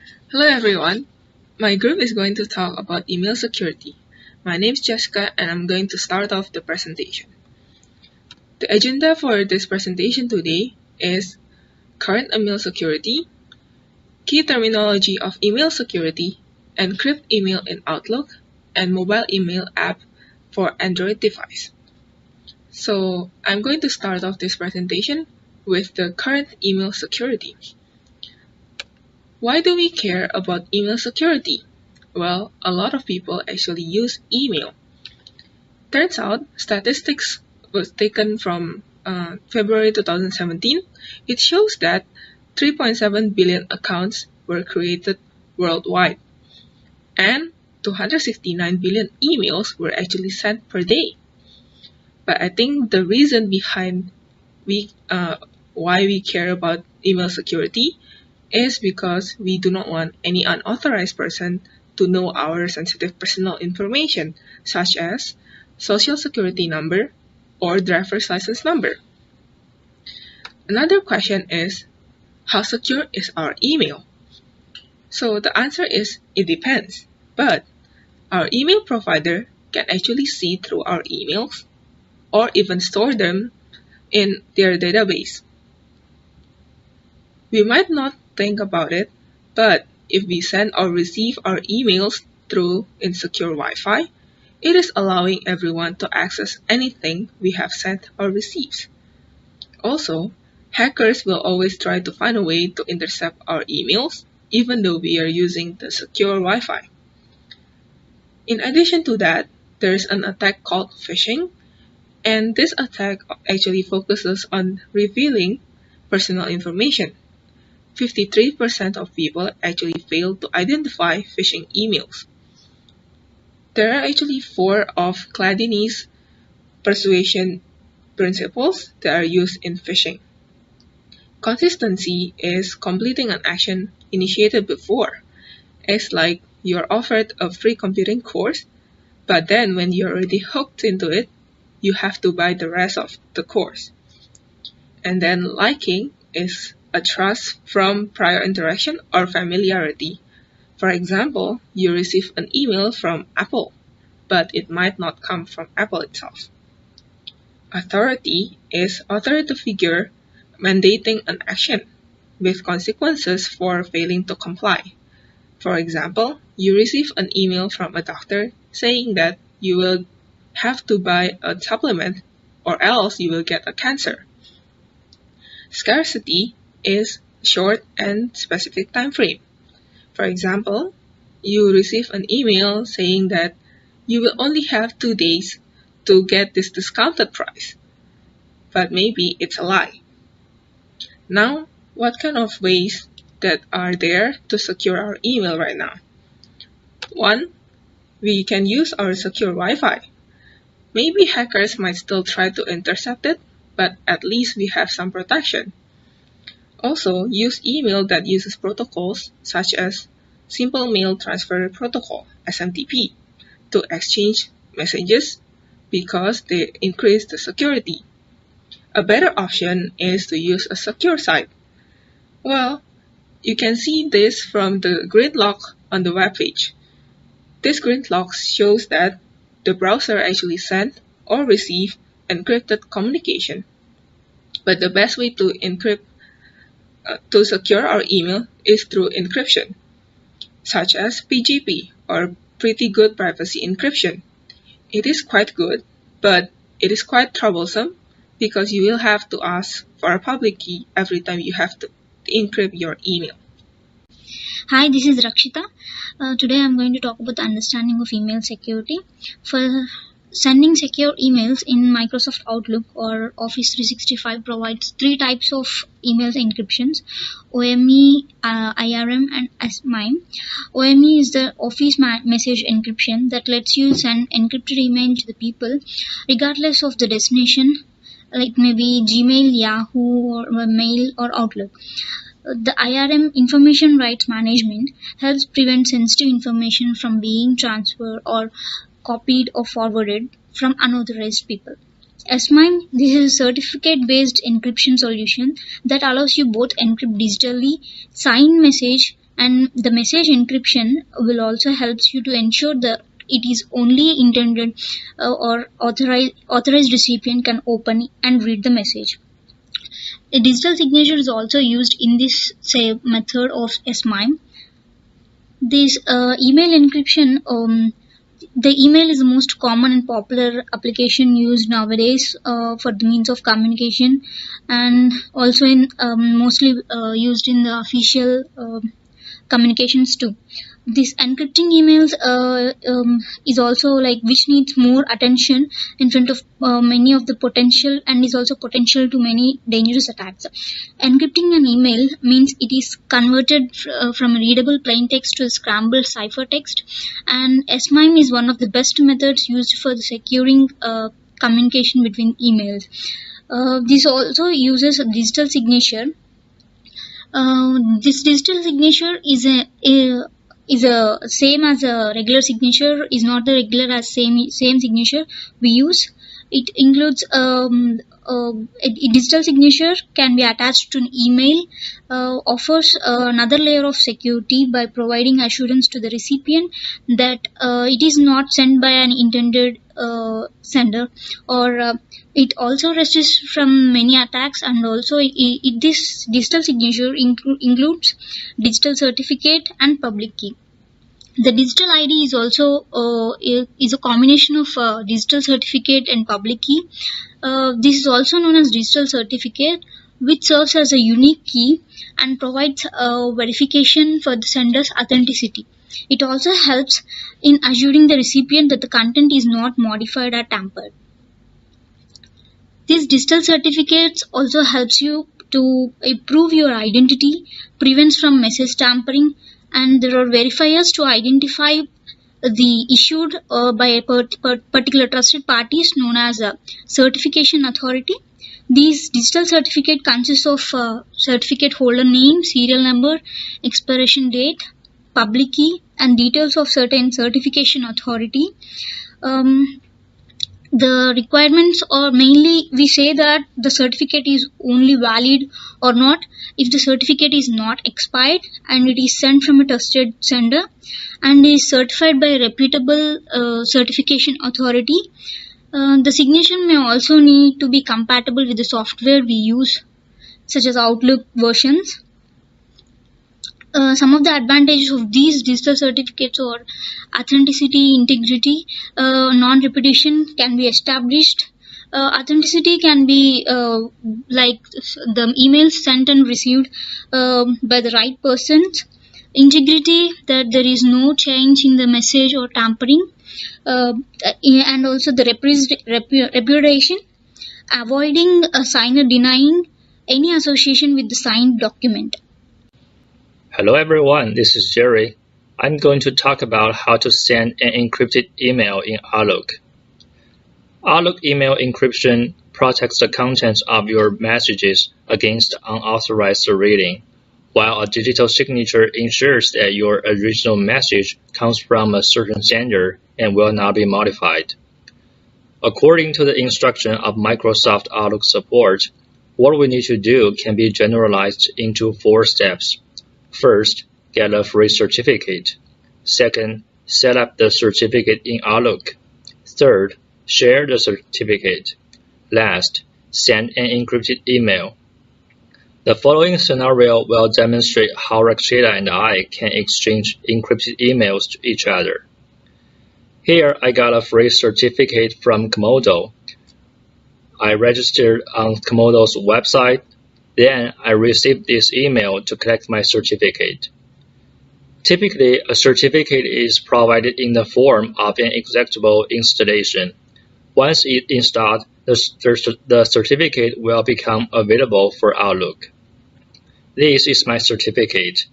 Hello everyone. My group is going to talk about email security. My name is Jessica and I'm going to start off the presentation. The agenda for this presentation today is current email security, key terminology of email security, encrypt email in Outlook, and mobile email app for Android device. So I'm going to start off this presentation with the current email security. Why do we care about email security? Well, a lot of people actually use email. Turns out, statistics was taken from February 2017. It shows that 3.7 billion accounts were created worldwide, and 269 billion emails were actually sent per day. But I think the reason behind why we care about email security is because we do not want any unauthorized person to know our sensitive personal information, such as social security number or driver's license number. Another question is, how secure is our email? So the answer is, it depends. But our email provider can actually see through our emails or even store them in their database. We might not think about it, but if we send or receive our emails through insecure Wi-Fi, it is allowing everyone to access anything we have sent or received. Also, hackers will always try to find a way to intercept our emails, even though we are using the secure Wi-Fi. In addition to that, there is an attack called phishing, and this attack actually focuses on revealing personal information. 53% of people actually fail to identify phishing emails. There are actually 4 of Cladini's persuasion principles that are used in phishing. Consistency is completing an action initiated before. It's like you're offered a free computing course, but then when you're already hooked into it, you have to buy the rest of the course. And then liking is a trust from prior interaction or familiarity. For example, you receive an email from Apple, but it might not come from Apple itself. Authority is authority figure mandating an action with consequences for failing to comply. For example, you receive an email from a doctor saying that you will have to buy a supplement or else you will get a cancer. Scarcity is short and specific time frame. For example, you receive an email saying that you will only have 2 days to get this discounted price, but maybe it's a lie. Now, what kind of ways that are there to secure our email right now? 1. We can use our secure Wi-Fi. Maybe hackers might still try to intercept it, but at least we have some protection. Also, use email that uses protocols such as Simple Mail Transfer Protocol, SMTP, to exchange messages because they increase the security. A better option is to use a secure site. Well, you can see this from the grid lock on the web page. This grid lock shows that the browser actually sent or received encrypted communication. But the best way to secure our email is through encryption, such as PGP or Pretty Good Privacy Encryption. It is quite good, but it is quite troublesome because you will have to ask for a public key every time you have to encrypt your email. Hi, this is Rakshita. Today I'm going to talk about the understanding of email security. For sending secure emails in Microsoft Outlook or Office 365 provides 3 types of email encryptions: OME, IRM, and SMIME. OME is the Office message encryption that lets you send encrypted email to the people regardless of the destination, like maybe Gmail, Yahoo, or Mail, or Outlook. The IRM, Information Rights Management, helps prevent sensitive information from being transferred or copied or forwarded from unauthorized people. SMIME, this is a certificate-based encryption solution that allows you both encrypt digitally, sign message And the message encryption will also helps you to ensure that it is only intended or authorized recipient can open and read the message. A digital signature is also used in this method of SMIME. This email encryption, the email is the most common and popular application used nowadays for the means of communication, and also in mostly used in the official communications too. This encrypting emails is also like which needs more attention in front of many of the potential, and is also potential to many dangerous attacks. Encrypting an email means it is converted from a readable plain text to a scrambled ciphertext, and SMIME is one of the best methods used for the securing communication between emails. This also uses a digital signature. This digital signature is a same as a regular signature, is not the regular as same signature we use. It includes a digital signature can be attached to an email, offers another layer of security by providing assurance to the recipient that it is not sent by an intended sender, or it also resists from many attacks. And also this digital signature includes digital certificate and public key. The digital ID is also is a combination of digital certificate and public key. This is also known as digital certificate, which serves as a unique key and provides verification for the sender's authenticity. It also helps in assuring the recipient that the content is not modified or tampered. These digital certificates also helps you to prove your identity, prevents from message tampering, and there are verifiers to identify the issued by a particular trusted parties known as a certification authority. These digital certificate consists of certificate holder name, serial number, expiration date, public key, and details of certain certification authority. The requirements are mainly, we say that the certificate is only valid or not if the certificate is not expired and it is sent from a trusted sender and is certified by a reputable certification authority. The signature may also need to be compatible with the software we use, such as Outlook versions. Some of the advantages of these digital certificates are authenticity, integrity, non-repetition can be established. Authenticity can be like the emails sent and received by the right persons. Integrity, that there is no change in the message or tampering. And also the repudiation, avoiding a signer denying any association with the signed document. Hello everyone, this is Jerry. I'm going to talk about how to send an encrypted email in Outlook. Outlook email encryption protects the contents of your messages against unauthorized reading, while a digital signature ensures that your original message comes from a certain sender and will not be modified. According to the instruction of Microsoft Outlook support, what we need to do can be generalized into 4 steps. First, get a free certificate. Second, set up the certificate in Outlook. Third, share the certificate. Last, send an encrypted email. The following scenario will demonstrate how Rakshita and I can exchange encrypted emails to each other. Here I got a free certificate from Komodo. I registered on Komodo's website. Then I received this email to collect my certificate. Typically, a certificate is provided in the form of an executable installation. Once it's installed, the certificate will become available for Outlook. This is my certificate.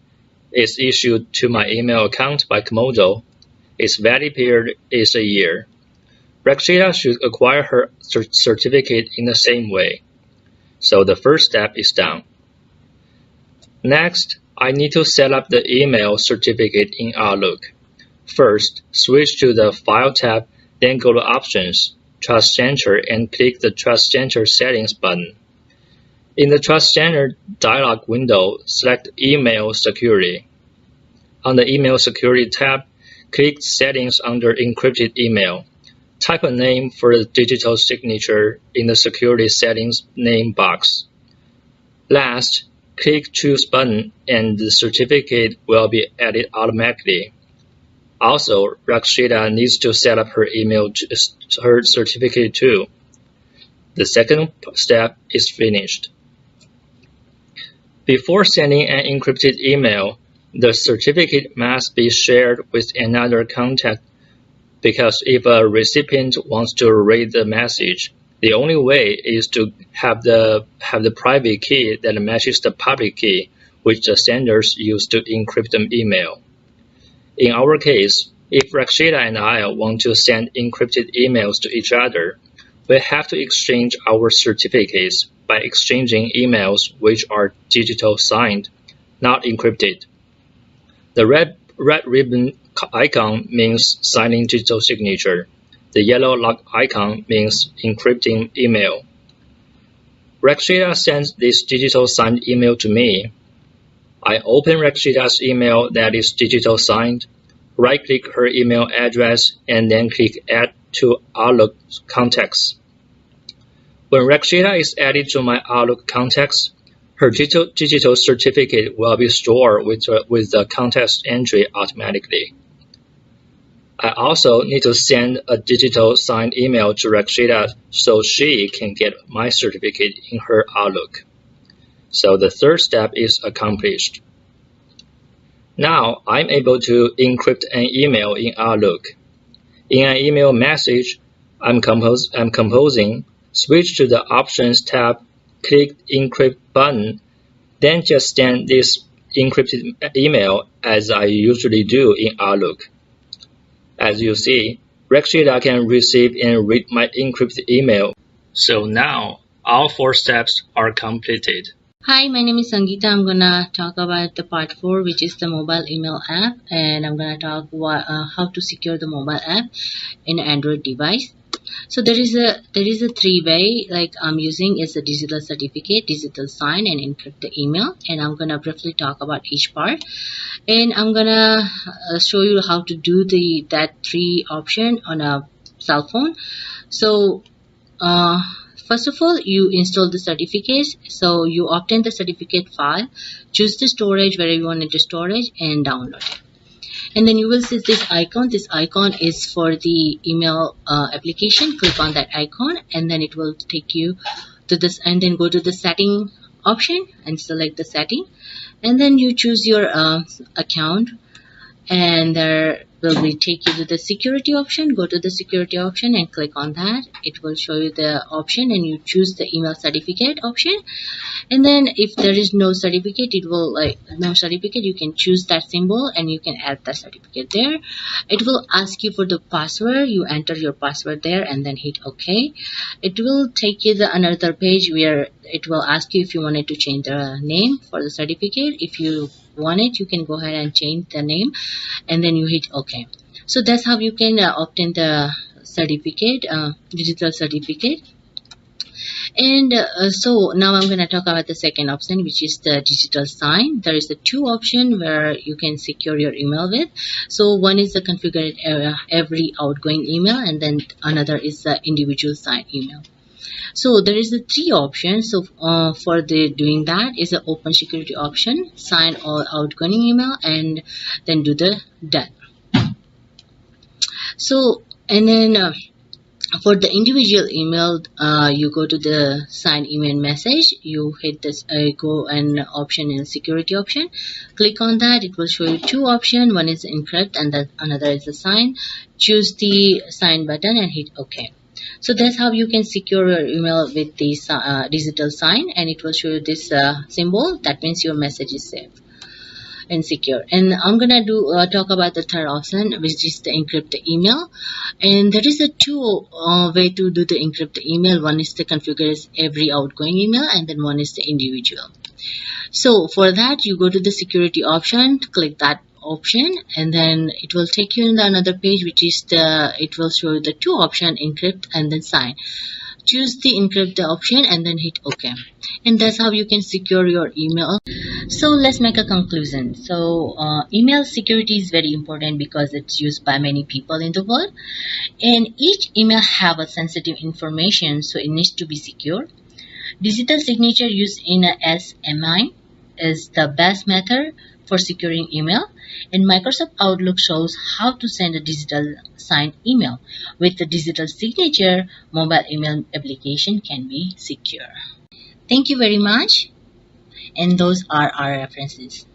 It's issued to my email account by Komodo. Its valid period is a year. Rakshita should acquire her certificate in the same way. So the first step is done. Next, I need to set up the email certificate in Outlook. First, switch to the File tab, then go to Options, Trust Center, and click the Trust Center Settings button. In the Trust Center dialog window, select Email Security. On the Email Security tab, click Settings under Encrypted Email. Type a name for the digital signature in the Security Settings name box. Last, click Choose button and the certificate will be added automatically. Also, Rakshita needs to set up her her certificate too. The second step is finished. Before sending an encrypted email, the certificate must be shared with another contact because if a recipient wants to read the message, the only way is to have the private key that matches the public key, which the senders use to encrypt the email. In our case, if Rakshita and I want to send encrypted emails to each other, we have to exchange our certificates by exchanging emails which are digital signed, not encrypted. The red ribbon icon means signing digital signature. The yellow lock icon means encrypting email. Rakshita sends this digital signed email to me. I open Rakshita's email that is digital signed, right-click her email address, and then click Add to Outlook Contacts. When Rakshita is added to my Outlook contacts, her digital certificate will be stored with the contacts entry automatically. I also need to send a digital signed email to Rakshita so she can get my certificate in her Outlook. So the third step is accomplished. Now I'm able to encrypt an email in Outlook. In an email message I'm composing, switch to the Options tab, click Encrypt button, then just send this encrypted email as I usually do in Outlook. As you see, Rakshita can receive and read my encrypted email. So now all 4 steps are completed. Hi, my name is Sangeeta. I'm gonna talk about the part 4, which is the mobile email app, and I'm gonna talk how to secure the mobile app in an Android device. So there is a 3-way like I'm using is a digital certificate, digital sign, and encrypt the email. And I'm gonna briefly talk about each part, and I'm gonna show you how to do that 3 option on a cell phone. So first of all, you install the certificates. So you obtain the certificate file, choose the storage where you want it to storage, and download it. And then you will see this icon. This icon is for the email application. Click on that icon, and then it will take you to this, and then go to the setting option and select the setting, and then you choose your account, and there will be take you to the security option. Go to the security option and click on that. It will show you the option, and you choose the email certificate option. And then if there is no certificate, it will no certificate, you can choose that symbol and you can add the certificate there. It will ask you for the password. You enter your password there and then hit OK. It will take you to another page where it will ask you if you wanted to change the name for the certificate. If you want it, you can go ahead and change the name, and then you hit OK. So that's how you can obtain the certificate, digital certificate. And so now I'm going to talk about the second option, which is the digital sign. There is the 2 option where you can secure your email with. So one is the configured every outgoing email, and then another is the individual sign email. So there is the 3 options. So for doing that is the open security option, sign all outgoing email, and then do the done. So and then for the individual email, you go to the sign email message. You hit this go and option in security option. Click on that. It will show you 2 options. One is encrypt and another is the sign. Choose the sign button and hit OK. So that's how you can secure your email with this digital sign, and it will show you this symbol. That means your message is safe and secure. And I'm gonna talk about the third option, which is the encrypt the email. And there is a 2 way to do the encrypt the email. One is to configure every outgoing email, and then one is the individual. So for that, you go to the security option, click that option, and then it will take you in another page, which is it will show you the 2 option, encrypt and then sign. Choose the encrypt option and then hit OK. And that's how you can secure your email. So let's make a conclusion. So email security is very important because it's used by many people in the world, and each email have a sensitive information, so it needs to be secure. Digital signature used in a SMI is the best method for securing email, and Microsoft Outlook shows how to send a digital signed email. With the digital signature, mobile email application can be secure. Thank you very much, and those are our references.